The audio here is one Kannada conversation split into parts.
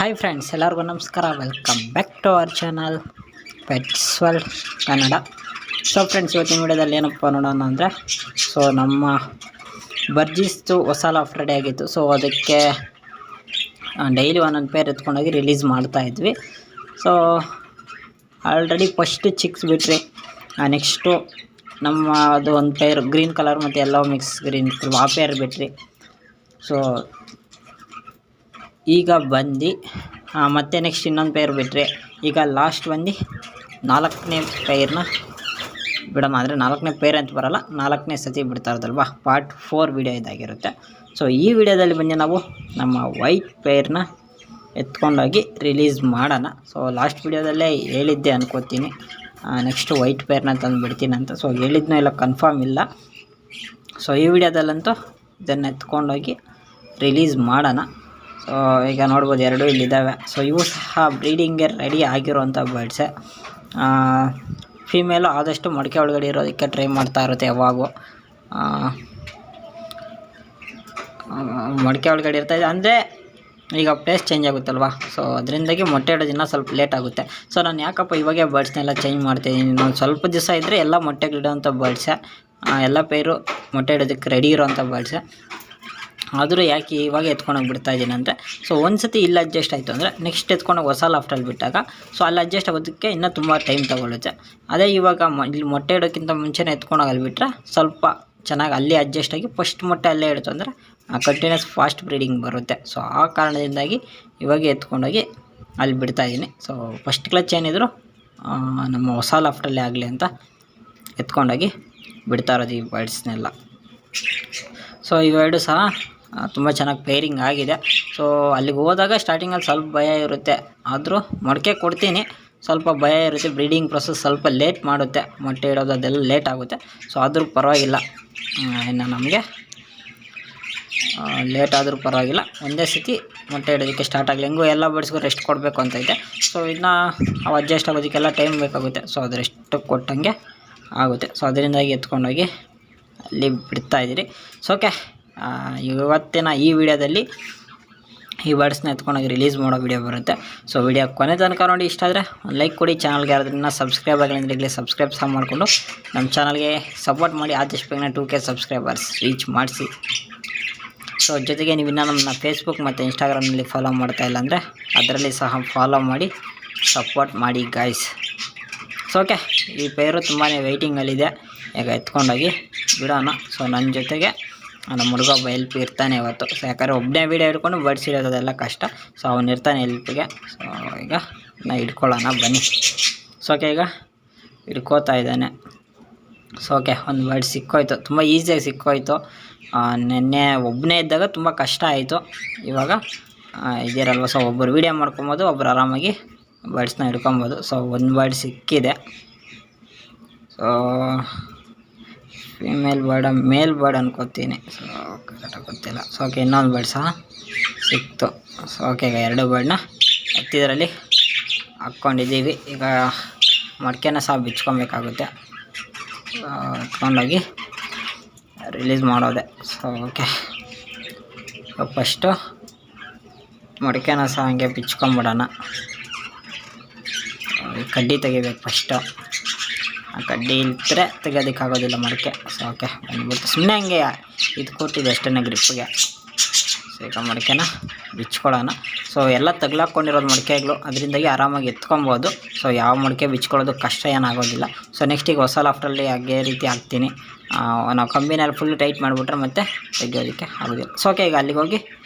ಹಾಯ್ ಫ್ರೆಂಡ್ಸ್, ಎಲ್ಲರಿಗೂ ನಮಸ್ಕಾರ. Welcome back to our channel pets world Kannada. So friends, ಇವತ್ತಿನ ವಿಡಿಯೋದಲ್ಲಿ ಏನಪ್ಪ ನೋಡೋಣ ಅಂದರೆ, ಸೊ ನಮ್ಮ ಬರ್ಜಿಸ್ದು ಹೊಸ ಲಾಫ್ಟ್ ರೆಡಿ ಆಗಿತ್ತು. ಸೊ ಅದಕ್ಕೆ ಡೈಲಿ ಒಂದೊಂದು ಪೇರ್ ಎತ್ಕೊಂಡೋಗಿ ರಿಲೀಸ್ ಮಾಡ್ತಾಯಿದ್ವಿ. ಸೊ ಆಲ್ರೆಡಿ ಫಸ್ಟ್ ಚಿಕ್ಸ್ ಬಿಟ್ರಿ, ನೆಕ್ಸ್ಟು ನಮ್ಮ ಅದು ಒಂದು ಪೇರ್ ಗ್ರೀನ್ ಕಲರ್ ಮತ್ತು ಎಲ್ಲೋ ಮಿಕ್ಸ್ ಗ್ರೀನ್ ಆ ಪೇರ್ ಬಿಟ್ರಿ. ಸೊ ಈಗ ಬಂದು ಮತ್ತೆ ನೆಕ್ಸ್ಟ್ ಇನ್ನೊಂದು ಪೇರ್ ಬಿಟ್ಟರೆ ಈಗ ಲಾಸ್ಟ್ ಬಂದು 4ನೇ ಪೇರ್ನ ಬಿಡೋಣ. ಅಂದರೆ 4ನೇ ಪೇರ್ ಅಂತ ಬರೋಲ್ಲ, 4ನೇ ಸತಿ ಬಿಡ್ತಾ ಇರೋದಲ್ವ, ಪಾರ್ಟ್ 4 ವಿಡಿಯೋ ಇದಾಗಿರುತ್ತೆ. ಸೊ ಈ ವಿಡಿಯೋದಲ್ಲಿ ಬಂದು ನಾವು ನಮ್ಮ ವೈಟ್ ಪೇರ್ನ ಎತ್ಕೊಂಡೋಗಿ ರಿಲೀಸ್ ಮಾಡೋಣ. ಸೊ ಲಾಸ್ಟ್ ವಿಡಿಯೋದಲ್ಲೇ ಹೇಳಿದ್ದೆ ಅನ್ಕೋತೀನಿ, ನೆಕ್ಸ್ಟ್ ವೈಟ್ ಪೇರ್ನ ತಂದು ಬಿಡ್ತೀನಿ ಅಂತ. ಸೊ ಹೇಳಿದ್ನೋ ಇಲ್ಲ ಕನ್ಫರ್ಮ್ ಇಲ್ಲ. ಸೊ ಈ ವಿಡಿಯೋದಲ್ಲಂತೂ ಇದನ್ನು ಎತ್ಕೊಂಡೋಗಿ ರಿಲೀಸ್ ಮಾಡೋಣ. ಸೊ ಈಗ ನೋಡ್ಬೋದು, ಎರಡೂ ಇಲ್ಲಿದ್ದಾವೆ. ಸೊ ಇವು ಸಹ ಬ್ರೀಡಿಂಗ್ಗೆ ರೆಡಿ ಆಗಿರೋವಂಥ ಬರ್ಡ್ಸೆ. ಫೀಮೇಲು ಆದಷ್ಟು ಮಡಿಕೆ ಒಳಗಡೆ ಇರೋದಕ್ಕೆ ಟ್ರೈ ಮಾಡ್ತಾ ಇರುತ್ತೆ. ಯಾವಾಗೂ ಮಡಿಕೆ ಒಳಗಡೆ ಇರ್ತಾಯಿದೆ ಅಂದರೆ ಈಗ ಪ್ಲೇಸ್ ಚೇಂಜ್ ಆಗುತ್ತಲ್ವ. ಸೊ ಅದರಿಂದಾಗಿ ಮೊಟ್ಟೆ ಇಡೋದಿನ್ನ ಸ್ವಲ್ಪ ಲೇಟ್ ಆಗುತ್ತೆ. ಸೊ ನಾನು ಯಾಕಪ್ಪ ಇವಾಗೆ ಬರ್ಡ್ಸ್ನೆಲ್ಲ ಚೇಂಜ್ ಮಾಡ್ತಾಯಿದ್ದೀನಿ, ನಾನು ಸ್ವಲ್ಪ ದಿವಸ ಇದ್ದರೆ ಎಲ್ಲ ಮೊಟ್ಟೆಗಳಿಡೋವಂಥ ಬರ್ಡ್ಸೆ, ಎಲ್ಲ ಪೇರು ಮೊಟ್ಟೆ ಇಡೋದಕ್ಕೆ ರೆಡಿ ಇರೋವಂಥ ಬರ್ಡ್ಸೆ. ಆದರೂ ಯಾಕೆ ಇವಾಗ ಎತ್ಕೊಂಡೋಗಿ ಬಿಡ್ತಾಯಿದ್ದೀನಿ ಅಂದರೆ, ಸೊ ಒಂದು ಸತಿ ಇಲ್ಲಿ ಅಡ್ಜಸ್ಟ್ ಆಯಿತು ಅಂದರೆ ನೆಕ್ಸ್ಟ್ ಎತ್ಕೊಂಡೋಗಿ ಹೊಸ ಲಾಫ್ಟಲ್ಲಿ ಬಿಟ್ಟಾಗ ಸೊ ಅಲ್ಲಿ ಅಡ್ಜಸ್ಟ್ ಆಗೋದಕ್ಕೆ ಇನ್ನೂ ತುಂಬ ಟೈಮ್ ತೊಗೊಳುತ್ತೆ. ಅದೇ ಇವಾಗ ಇಲ್ಲಿ ಮೊಟ್ಟೆ ಇಡೋಕ್ಕಿಂತ ಮುಂಚೆನೇ ಎತ್ಕೊಂಡೋಗಿ ಅಲ್ಲಿ ಬಿಟ್ಟರೆ ಸ್ವಲ್ಪ ಚೆನ್ನಾಗಿ ಅಲ್ಲಿ ಅಡ್ಜಸ್ಟ್ ಆಗಿ ಫಸ್ಟ್ ಮೊಟ್ಟೆ ಅಲ್ಲೇ ಇಡ್ತು ಅಂದರೆ ಕಂಟಿನ್ಯೂಸ್ ಫಾಸ್ಟ್ ಬ್ರೀಡಿಂಗ್ ಬರುತ್ತೆ. ಸೊ ಆ ಕಾರಣದಿಂದಾಗಿ ಇವಾಗ ಎತ್ಕೊಂಡೋಗಿ ಅಲ್ಲಿ ಬಿಡ್ತಾಯಿದ್ದೀನಿ. ಸೊ ಫಸ್ಟ್ ಕ್ಲಚ್ ಏನಿದ್ರು ನಮ್ಮ ಹೊಸ ಲಾಫ್ಟಲ್ಲೇ ಆಗಲಿ ಅಂತ ಎತ್ಕೊಂಡೋಗಿ ಬಿಡ್ತಾ ಇರೋದು ಈ ಬರ್ಡ್ಸ್ನೆಲ್ಲ. ಸೊ ಇವೆರಡು ಸಹ ತುಂಬ ಚೆನ್ನಾಗಿ ಪೇರಿಂಗ್ ಆಗಿದೆ. ಸೊ ಅಲ್ಲಿಗೆ ಹೋದಾಗ ಸ್ಟಾರ್ಟಿಂಗಲ್ಲಿ ಸ್ವಲ್ಪ ಭಯ ಇರುತ್ತೆ, ಆದರೂ ಮೊಳಕೆ ಕೊಡ್ತೀನಿ, ಸ್ವಲ್ಪ ಭಯ ಇರುತ್ತೆ. ಬ್ರೀಡಿಂಗ್ ಪ್ರೊಸೆಸ್ ಸ್ವಲ್ಪ ಲೇಟ್ ಮಾಡುತ್ತೆ, ಮೊಟ್ಟೆ ಇಡೋದು ಅದೆಲ್ಲ ಲೇಟ್ ಆಗುತ್ತೆ. ಸೊ ಆದರೂ ಪರವಾಗಿಲ್ಲ, ಇನ್ನು ನಮಗೆ ಲೇಟ್ ಆದರೂ ಪರವಾಗಿಲ್ಲ, ಒಂದೇ ಸತಿ ಮೊಟ್ಟೆ ಇಡೋದಕ್ಕೆ ಸ್ಟಾರ್ಟ್ ಆಗಲಿ. ಹೆಂಗೂ ಎಲ್ಲ ಬರ್ಡ್ಸ್ಗೂ ರೆಸ್ಟ್ ಕೊಡಬೇಕು ಅಂತ ಇದೆ. ಸೊ ಇನ್ನು ಅವು ಅಡ್ಜಸ್ಟ್ ಆಗೋದಕ್ಕೆಲ್ಲ ಟೈಮ್ ಬೇಕಾಗುತ್ತೆ. ಸೊ ಅದು ರೆಸ್ಟ್ ಕೊಟ್ಟಂಗೆ ಆಗುತ್ತೆ. ಸೊ ಅದರಿಂದಾಗಿ ಎತ್ಕೊಂಡೋಗಿ ಅಲ್ಲಿ ಬಿಡ್ತಾಯಿದ್ದೀರಿ. ಸೊ ಓಕೆ, ಇವತ್ತಿನ ಈ ವಿಡಿಯೋದಲ್ಲಿ ಈ ಬರ್ಡ್ಸ್ನ ಎತ್ಕೊಂಡೋಗಿ ರಿಲೀಸ್ ಮಾಡೋ ವಿಡಿಯೋ ಬರುತ್ತೆ. ಸೊ ವಿಡಿಯೋ ಕೊನೆ ತನಕ ನೋಡಿ. ಇಷ್ಟ ಆದರೆ ಒಂದು ಲೈಕ್ ಕೊಡಿ. ಚಾನಲ್ಗೆ ಯಾರಾದ್ರಿಂದ ಸಬ್ಸ್ಕ್ರೈಬ್ ಆಗಲಿ ಅಂದರೆ ಈಗಲೇ ಸಬ್ಸ್ಕ್ರೈಬ್ ಸಹ ಮಾಡಿಕೊಂಡು ನಮ್ಮ ಚಾನಲ್ಗೆ ಸಪೋರ್ಟ್ ಮಾಡಿ. ಆದಷ್ಟು ಬೇಗನೆ 2K ಸಬ್ಸ್ಕ್ರೈಬರ್ಸ್ ರೀಚ್ ಮಾಡಿಸಿ. ಸೊ ಜೊತೆಗೆ ನೀವು ಇನ್ನೂ ನಮ್ಮನ್ನ ಫೇಸ್ಬುಕ್ ಮತ್ತು ಇನ್ಸ್ಟಾಗ್ರಾಮ್ನಲ್ಲಿ ಫಾಲೋ ಮಾಡ್ತಾ ಇಲ್ಲ ಅಂದರೆ ಅದರಲ್ಲಿ ಸಹ ಫಾಲೋ ಮಾಡಿ ಸಪೋರ್ಟ್ ಮಾಡಿ ಗಾಯ್ಸ್. ಸೊ ಓಕೆ, ಈ ಪೇರು ತುಂಬಾ ವೆಯ್ಟಿಂಗಲ್ಲಿದೆ. ಈಗ ಎತ್ಕೊಂಡೋಗಿ ಬಿಡೋಣ. ಸೊ ನನ್ನ ಜೊತೆಗೆ ನಮ್ಮ ಹುಡುಗ ಹೆಲ್ಪ್ ಇರ್ತಾನೆ ಇವತ್ತು. ಸೊ ಯಾಕಂದರೆ ಒಬ್ಬನೇ ವೀಡಿಯೋ ಹಿಡ್ಕೊಂಡು ಬರ್ಡ್ಸ್ ಇಡೋದೆಲ್ಲ ಕಷ್ಟ. ಸೊ ಅವನು ಇರ್ತಾನೆ ಹೆಲ್ಪಿಗೆ. ಸೊ ಈಗ ನಾ ಹಿಡ್ಕೊಳ್ಳೋಣ ಬನ್ನಿ. ಸೊ ಓಕೆ, ಈಗ ಹಿಡ್ಕೋತಾ ಇದ್ದಾನೆ. ಸೊ ಓಕೆ, ಒಂದು ಬರ್ಡ್ ಸಿಕ್ಕೋಯ್ತು, ತುಂಬ ಈಸಿಯಾಗಿ ಸಿಕ್ಕೋಯ್ತು. ನೆನ್ನೆ ಒಬ್ಬನೇ ಇದ್ದಾಗ ತುಂಬ ಕಷ್ಟ ಆಯಿತು. ಇವಾಗ ಇದಿರಲ್ವ, ಸೊ ಒಬ್ಬರು ವೀಡಿಯೋ ಮಾಡ್ಕೊಬೋದು, ಒಬ್ಬರು ಆರಾಮಾಗಿ ಬರ್ಡ್ಸ್ನ ಹಿಡ್ಕೊಬೋದು. ಸೊ ಒಂದು ಬರ್ಡ್ ಸಿಕ್ಕಿದೆ. ಸೊ ಫಿಮೇಲ್ ಬರ್ಡ್, ಮೇಲ್ ಬರ್ಡ್ ಅನ್ಕೋತೀನಿ. ಸೊ ಕರೆಕ್ಟಾಗಿ ಗೊತ್ತಿಲ್ಲ. ಸೊ ಓಕೆ, ಇನ್ನೊಂದು ಬರ್ಡ್ ಸಹ ಸಿಕ್ತು. ಸೊ ಓಕೆ, ಈಗ 2 ಬರ್ಡ್ನ ಹತ್ತಿದರಲ್ಲಿ ಹಾಕ್ಕೊಂಡಿದ್ದೀವಿ. ಈಗ ಮಡಿಕೆನ ಸಹ ಬಿಚ್ಕೊಬೇಕಾಗುತ್ತೆ, ಎತ್ಕೊಂಡೋಗಿ ರಿಲೀಸ್ ಮಾಡೋದೆ. ಸೊ ಓಕೆ, ಫಸ್ಟು ಮಡಿಕೆನ ಸಹ ಹಂಗೆ ಬಿಚ್ಕೊಂಬಿಡೋಣ. ಕಡ್ಡಿ ತೆಗಿಬೇಕು ಫಸ್ಟು, ಆ ಕಡ್ಡಿ ಇಲ್ದ್ರೆ ತೆಗೋದಕ್ಕಾಗೋದಿಲ್ಲ ಮಡಿಕೆ. ಸೊ ಓಕೆ, ಬಂದ್ಬಿಟ್ಟು ಸುಮ್ಮನೆ ಹಂಗೆ ಇದು ಕೊಟ್ಟಿದೆ ಅಷ್ಟೇ ಗ್ರಿಪ್ಪಿಗೆ. ಸೊ ಈಗ ಮಡಿಕೆನ ಬಿಚ್ಕೊಳ್ಳೋಣ. ಸೊ ಎಲ್ಲ ತಗ್ಲಾಕೊಂಡಿರೋದು ಮಡಿಕೆಗಳು, ಅದರಿಂದಾಗಿ ಆರಾಮಾಗಿ ಎತ್ಕೊಬೋದು. ಸೊ ಯಾವ ಮಡಿಕೆ ಬಿಚ್ಕೊಳ್ಳೋದು ಕಷ್ಟ ಏನಾಗೋದಿಲ್ಲ. ಸೊ ನೆಕ್ಸ್ಟ್ ಈಗ ಹೊಸ ಲಾಫ್ಟಲ್ಲಿ ಹಾಗೆ ರೀತಿ ಹಾಕ್ತೀನಿ. ನಾವು ಕಂಬಿನಲ್ಲಿ ಫುಲ್ ಟೈಟ್ ಮಾಡಿಬಿಟ್ರೆ ಮತ್ತೆ ತೆಗಿಯೋದಕ್ಕೆ ಆಗೋದಿಲ್ಲ. ಸೊ ಓಕೆ, ಈಗ ಅಲ್ಲಿಗೆ ಹೋಗಿ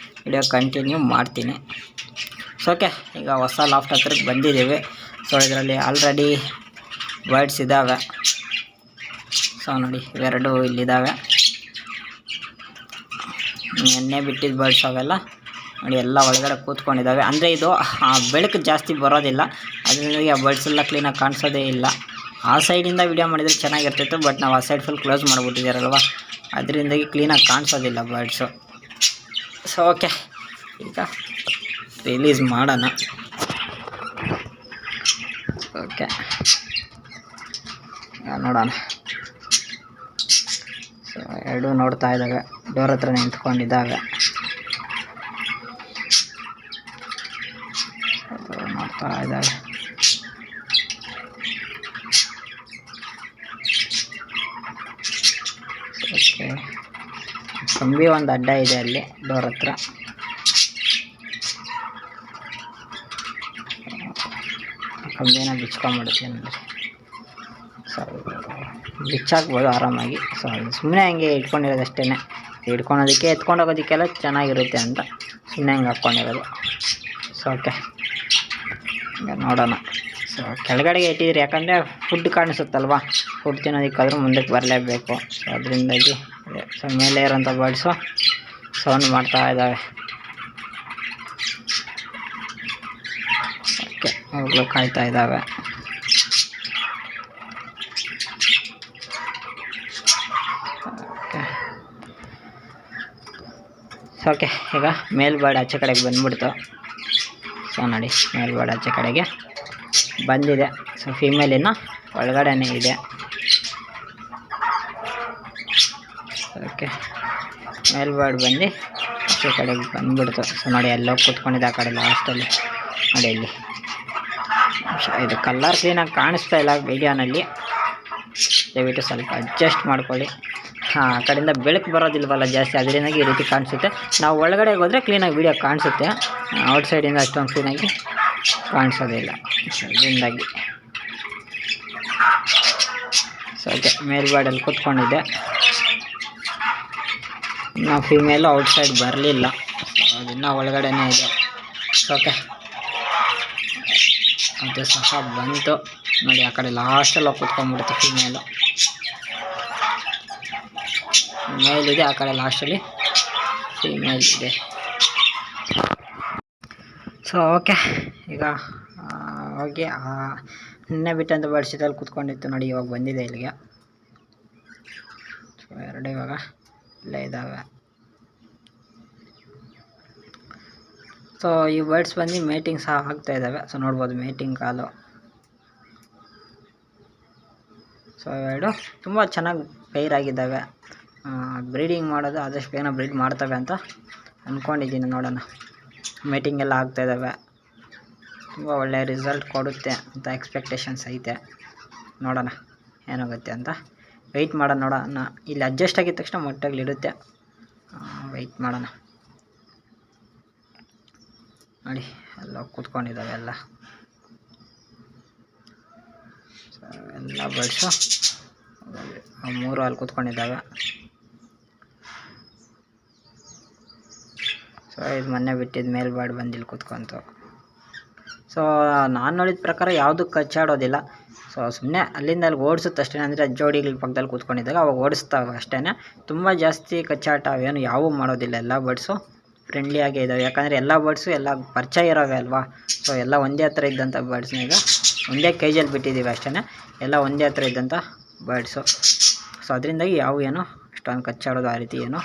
ವಿಡಿಯೋ ಕಂಟಿನ್ಯೂ ಮಾಡ್ತೀನಿ. ಸೊ ಓಕೆ, ಈಗ ಹೊಸ ಲಾಫ್ಟ್ ಹತ್ರಕ್ಕೆ ಬಂದಿದ್ದೀವಿ. ಸೊ ಇದರಲ್ಲಿ ಆಲ್ರೆಡಿ ಬರ್ಡ್ಸ್ ಇದ್ದಾವೆ. ಸೊ ನೋಡಿ, ಇವೆರಡು ಇಲ್ಲಿದ್ದಾವೆ. ಎಣ್ಣೆ ಬಿಟ್ಟಿದ್ದ ಬರ್ಡ್ಸ್ ಅವೆಲ್ಲ ನೋಡಿ ಎಲ್ಲ ಒಳಗಡೆ ಕೂತ್ಕೊಂಡಿದ್ದಾವೆ. ಅಂದರೆ ಇದು ಬೆಳಕು ಜಾಸ್ತಿ ಬರೋದಿಲ್ಲ, ಅದರಿಂದಾಗಿ ಆ ಬರ್ಡ್ಸ್ ಎಲ್ಲ ಕ್ಲೀನಾಗಿ ಕಾಣಿಸೋದೇ ಇಲ್ಲ. ಆ ಸೈಡಿಂದ ವಿಡಿಯೋ ಮಾಡಿದರೆ ಚೆನ್ನಾಗಿರ್ತಿತ್ತು, ಬಟ್ ನಾವು ಆ ಸೈಡ್ ಫುಲ್ ಕ್ಲೋಸ್ ಮಾಡಿಬಿಟ್ಟಿದ್ದಾರಲ್ವ, ಅದರಿಂದಾಗಿ ಕ್ಲೀನಾಗಿ ಕಾಣಿಸೋದಿಲ್ಲ ಬರ್ಡ್ಸು. ಸೊ ಓಕೆ, ಈಗ ರಿಲೀಸ್ ಮಾಡೋಣ. ಓಕೆ, ನೋಡೋಣ. ಸೊ ಎರಡೂ ನೋಡ್ತಾ ಇದ್ದಾವೆ, ಡೋರ್ ಹತ್ರ ನಿಂತ್ಕೊಂಡಿದ್ದಾವೆ. ನೋಡ್ತಾ ಇದ್ದಾವೆ. ಓಕೆ, ಕಂಬಿ ಒಂದು ಅಡ್ಡ ಇದೆ ಅಲ್ಲಿ ಡೋರ್ ಹತ್ರ. ಕಂಬಿನ ಬಿಚ್ಕೊಂಡ್ಬಿಡುತ್ತೆ ನೋಡಿ. ಸೊ ಬಿಚ್ಚಾಕ್ಬೋದು ಆರಾಮಾಗಿ. ಸೊ ಸುಮ್ಮನೆ ಹಂಗೆ ಇಟ್ಕೊಂಡಿರೋದು ಅಷ್ಟೇ, ಹಿಡ್ಕೊಳೋದಕ್ಕೆ ಎತ್ಕೊಂಡೋಗೋದಕ್ಕೆಲ್ಲ ಚೆನ್ನಾಗಿರುತ್ತೆ ಅಂತ ಸುಮ್ಮನೆ ಹಂಗೆ ಹಾಕ್ಕೊಂಡಿರೋದು. ಸೊ ಓಕೆ, ಈಗ ನೋಡೋಣ. ಸೊ ಕೆಳಗಡೆಗೆ ಇಟ್ಟಿದ್ದೀರಿ, ಯಾಕಂದರೆ ಫುಡ್ ಕಾಣಿಸುತ್ತಲ್ವ, ಫುಡ್ ತಿನ್ನೋದಕ್ಕಾದ್ರೂ ಮುಂದಕ್ಕೆ ಬರಲೇಬೇಕು. ಸೊ ಅದರಿಂದಾಗಿ ಸೊ ಮೇಲೆ ಇರೋಂಥ ಬರ್ಡ್ಸು ಸೌಂಡ್ ಮಾಡ್ತಾ ಇದ್ದಾವೆ. ಓಕೆ, ಅವುಗಳು ಕಾಯ್ತಾ ಇದ್ದಾವೆ. ಓಕೆ, ಈಗ ಮೇಲ್ಬಾರ್ಡ್ ಆಚೆ ಕಡೆಗೆ ಬಂದ್ಬಿಡ್ತು. ಸೊ ನೋಡಿ, ಮೇಲ್ಬಾರ್ಡ್ ಆಚೆ ಕಡೆಗೆ ಬಂದಿದೆ. ಸೊ ಫೀಮೇಲಿನ ಒಳಗಡೆನೇ ಇದೆ. ಓಕೆ, ಮೇಲ್ಬಾರ್ಡ್ ಬಂದು ಆಚೆ ಕಡೆಗೆ ಬಂದ್ಬಿಡ್ತು. ಸೊ ನೋಡಿ, ಎಲ್ಲೋ ಕೂತ್ಕೊಂಡಿದ್ದೆ ಆ ಕಡೆ ಲಾಸ್ಟಲ್ಲಿ ನೋಡಿ. ಇಲ್ಲಿ ಇದು ಕಲರ್ ಕ್ಲೀನಾಗಿ ಕಾಣಿಸ್ತಾ ಇಲ್ಲ ವಿಡಿಯೋನಲ್ಲಿ, ದಯವಿಟ್ಟು ಸ್ವಲ್ಪ ಅಡ್ಜಸ್ಟ್ ಮಾಡ್ಕೊಳ್ಳಿ. ಆ ಕಡೆಯಿಂದ ಬೆಳಕು ಬರೋದಿಲ್ವಲ್ಲ ಜಾಸ್ತಿ, ಅದರಿಂದಾಗಿ ಈ ರೀತಿ ಕಾಣಿಸುತ್ತೆ. ನಾವು ಒಳಗಡೆ ಹೋದರೆ ಕ್ಲೀನಾಗಿ ವಿಡಿಯೋ ಕಾಣಿಸುತ್ತೆ, ಔಟ್ಸೈಡಿಂದ ಅಷ್ಟೊಂದು ಕ್ಲೀನಾಗಿ ಕಾಣಿಸೋದಿಲ್ಲ. ಅದರಿಂದಾಗಿ ಸೊ ಓಕೆ, ಮೇಲ್ಬಾರ್ಡಲ್ಲಿ ಕೂತ್ಕೊಂಡಿದ್ದೆ. ನಾವು ಫೀಮೇಲು ಔಟ್ಸೈಡ್ ಬರಲಿಲ್ಲ, ಅದನ್ನು ಒಳಗಡೆನೇ ಇದೆ. ಓಕೆ, ಅದು ಸಹ ಬಂತು ನೋಡಿ. ಆ ಕಡೆ ಲಾಸ್ಟಲ್ಲಿ ಹೋಗಿ ಕೂತ್ಕೊಂಡ್ಬಿಡುತ್ತೆ ಫೀಮೇಲು. ಮೇಲಿದೆ, ಆ ಕಡೆ ಲಾಸ್ಟಲ್ಲಿ ಫೀಮೇಲ್ ಇದೆ. ಸೊ ಓಕೆ, ಈಗ ಹೋಗಿ ನಿನ್ನೆ ಬಿಟ್ಟಂತ ಬರ್ಡ್ಸಿದಲ್ಲಿ ಕೂತ್ಕೊಂಡಿತ್ತು ನೋಡಿ, ಇವಾಗ ಬಂದಿದೆ ಇಲ್ಲಿಗೆ. ಸೊ ಎರಡು ಇವಾಗ ಇಲ್ಲೇ ಇದ್ದಾವೆ. ಸೊ ಈ ಬರ್ಡ್ಸ್ ಬಂದು ಮೇಟಿಂಗ್ ಸಹ ಆಗ್ತಾ ಇದ್ದಾವೆ. ಸೊ ನೋಡ್ಬೋದು ಮೇಟಿಂಗ್ ಕಾಲು. ಸೊ ಇವೆರಡು ತುಂಬ ಚೆನ್ನಾಗಿ ಪೈರ್ ಆಗಿದ್ದಾವೆ. ಬ್ರೀಡಿಂಗ್ ಮಾಡೋದು ಆದಷ್ಟು ಬೇಗ ಬ್ರೀಡ್ ಮಾಡ್ತವೆ ಅಂತ ಅಂದ್ಕೊಂಡಿದ್ದೀನಿ. ನೋಡೋಣ, ಮೇಟಿಂಗ್ ಎಲ್ಲ ಆಗ್ತಾಯಿದ್ದಾವೆ, ತುಂಬ ಒಳ್ಳೆಯ ರಿಸಲ್ಟ್ ಕೊಡುತ್ತೆ ಅಂತ ಎಕ್ಸ್ಪೆಕ್ಟೇಷನ್ಸ್ ಐತೆ. ನೋಡೋಣ ಏನಾಗುತ್ತೆ ಅಂತ ವೆಯ್ಟ್ ಮಾಡೋಣ. ನೋಡೋಣ, ಇಲ್ಲಿ ಅಡ್ಜಸ್ಟ್ ಆಗಿದ ತಕ್ಷಣ ಮೊಟ್ಟೆಗಳಿಡುತ್ತೆ, ವೆಯ್ಟ್ ಮಾಡೋಣ. ನೋಡಿ, ಎಲ್ಲ ಕೂತ್ಕೊಂಡಿದ್ದಾವೆ ಎಲ್ಲ. ಸೊ ಎಲ್ಲ ಬರ್ಡ್ಸು ಮೂರು ಅಲ್ಲಿ ಕೂತ್ಕೊಂಡಿದ್ದಾವೆ. ಸೊ ಇದು ಮೊನ್ನೆ ಬಿಟ್ಟಿದ್ದು ಮೇಲ್ಬಾರ್ಡ್ ಬಂದು ಇಲ್ಲಿ ಕೂತ್ಕೊಂತು. ಸೊ ನಾನು ನೋಡಿದ ಪ್ರಕಾರ ಯಾವುದು ಕಚ್ಚಾಡೋದಿಲ್ಲ. ಸೊ ಸುಮ್ಮನೆ ಅಲ್ಲಿಂದ ಅಲ್ಲಿ ಓಡಿಸುತ್ತೆ ಅಷ್ಟೇ. ಅಂದರೆ ಜೋಡಿಗಳ ಪಕ್ಕದಲ್ಲಿ ಕೂತ್ಕೊಂಡಿದ್ದಾಗ ಅವಾಗ ಓಡಿಸ್ತಾವೆ ಅಷ್ಟೇ, ತುಂಬ ಜಾಸ್ತಿ ಕಚ್ಚಾಟ ಅವೇನು ಯಾವುವು ಮಾಡೋದಿಲ್ಲ. ಎಲ್ಲ ಬರ್ಡ್ಸು ಫ್ರೆಂಡ್ಲಿಯಾಗೇ ಇದ್ದಾವೆ, ಯಾಕಂದರೆ ಎಲ್ಲ ಬರ್ಡ್ಸು ಎಲ್ಲ ಪರಿಚಯ ಇರೋವೆ ಅಲ್ವಾ. ಸೊ ಎಲ್ಲ ಒಂದೇ ಹತ್ರ ಇದ್ದಂಥ ಬರ್ಡ್ಸ್ನ ಈಗ ಒಂದೇ ಕೇಜಲ್ಲಿ ಬಿಟ್ಟಿದ್ದೀವಿ ಅಷ್ಟೇ, ಎಲ್ಲ ಒಂದೇ ಹತ್ರ ಇದ್ದಂಥ ಬರ್ಡ್ಸು. ಸೊ ಅದರಿಂದಾಗಿ ಯಾವ ಏನು ಅಷ್ಟೊಂದು ಕಚ್ಚಾಡೋದು ಆ ರೀತಿ ಏನು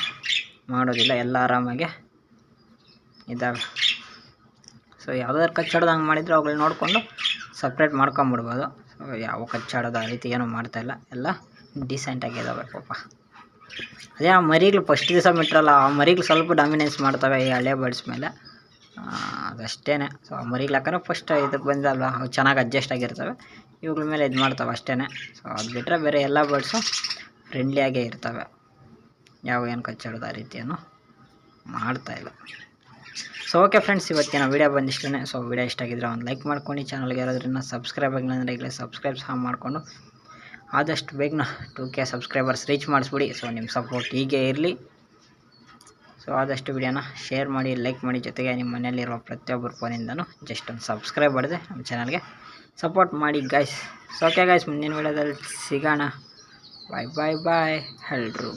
ಮಾಡೋದಿಲ್ಲ, ಎಲ್ಲ ಆರಾಮಾಗೆ ಇದ್ದಾವೆ. ಸೊ ಯಾವುದಾದ್ರು ಕಚ್ಚಾಡೋದು ಹಂಗೆ ಮಾಡಿದರೆ ಅವುಗಳು ನೋಡಿಕೊಂಡು ಸಪ್ರೇಟ್ ಮಾಡ್ಕೊಂಬಿಡ್ಬೋದು. ಸೊ ಯಾವ ಕಚ್ಚಾಡೋದು ಆ ರೀತಿ ಏನೂ ಮಾಡ್ತಾಯಿಲ್ಲ, ಎಲ್ಲ ಡಿಸೆಂಟಾಗಿದ್ದಾವೆ ಪಾಪ. ಅದೇ ಆ ಮರಿಗಳು ಫಸ್ಟ್ ದಿವಸ ಬಿಟ್ರಲ್ಲ, ಆ ಮರಿಗಳು ಸ್ವಲ್ಪ ಡಾಮಿನೆನ್ಸ್ ಮಾಡ್ತವೆ ಈ ಹಳೆ ಬರ್ಡ್ಸ್ ಮೇಲೆ, ಅದಷ್ಟೇ. ಸೊ ಆ ಮರಿಗಳು ಯಾಕಂದರೆ ಫಸ್ಟ್ ಇದಕ್ಕೆ ಬಂದಲ್ಲ, ಅವು ಚೆನ್ನಾಗಿ ಅಡ್ಜಸ್ಟ್ ಆಗಿರ್ತವೆ, ಇವುಗಳ ಮೇಲೆ ಇದು ಮಾಡ್ತವೆ ಅಷ್ಟೇ. ಸೊ ಅದು ಬಿಟ್ಟರೆ ಬೇರೆ ಎಲ್ಲ ಬರ್ಡ್ಸು ಫ್ರೆಂಡ್ಲಿಯಾಗೇ ಇರ್ತವೆ, ಯಾವ ಏನು ಕಚ್ಚಾಡೋದು ಆ ರೀತಿಯನ್ನು ಮಾಡ್ತಾಯಿಲ್ಲ. ಸೊ ಓಕೆ ಫ್ರೆಂಡ್ಸ್, ಇವತ್ತಿನ ವೀಡಿಯೋ ಬಂದಿಷ್ಟೇ. ಸೊ ವೀಡಿಯೋ ಇಷ್ಟ ಆಗಿದ್ರೆ ಒಂದು ಲೈಕ್ ಮಾಡ್ಕೊಂಡು, ಚಾನಲ್ಗೆ ಯಾರಾದ್ರೂ ಸಬ್ಸ್ಕ್ರೈಬ್ ಆಗಿಲ್ಲ ಅಂದರೆ ಈಗಲೇ ಸಬ್ಸ್ಕ್ರೈಬ್ ಸಹ ಮಾಡಿಕೊಂಡು ಆದಷ್ಟು ಬೇಗನ 2K ಸಬ್ಸ್ಕ್ರೈಬರ್ಸ್ ರೀಚ್ ಮಾಡಿಸ್ಬಿಡಿ. ಸೊ ನಿಮ್ಮ ಸಪೋರ್ಟ್ ಹೀಗೆ ಇರಲಿ. ಸೊ ಆದಷ್ಟು ವಿಡಿಯೋನ ಶೇರ್ ಮಾಡಿ, ಲೈಕ್ ಮಾಡಿ, ಜೊತೆಗೆ ನಿಮ್ಮ ಮನೆಯಲ್ಲಿರುವ ಪ್ರತಿಯೊಬ್ಬರ ಫೋನಿಂದನೂ ಜಸ್ಟ್ ಒಂದು ಸಬ್ಸ್ಕ್ರೈಬ್ ಮಾಡಿದೆ ನಮ್ಮ ಚಾನಲ್ಗೆ ಸಪೋರ್ಟ್ ಮಾಡಿ ಗೈಸ್. ಸೊ ಓಕೆ ಗೈಸ್, ಮುಂದಿನ ವೀಡಿಯೋದಲ್ಲಿ ಸಿಗೋಣ. ಬಾಯ್ ಬಾಯ್ ಬಾಯ್, ಎಲ್ರಿಗೂ.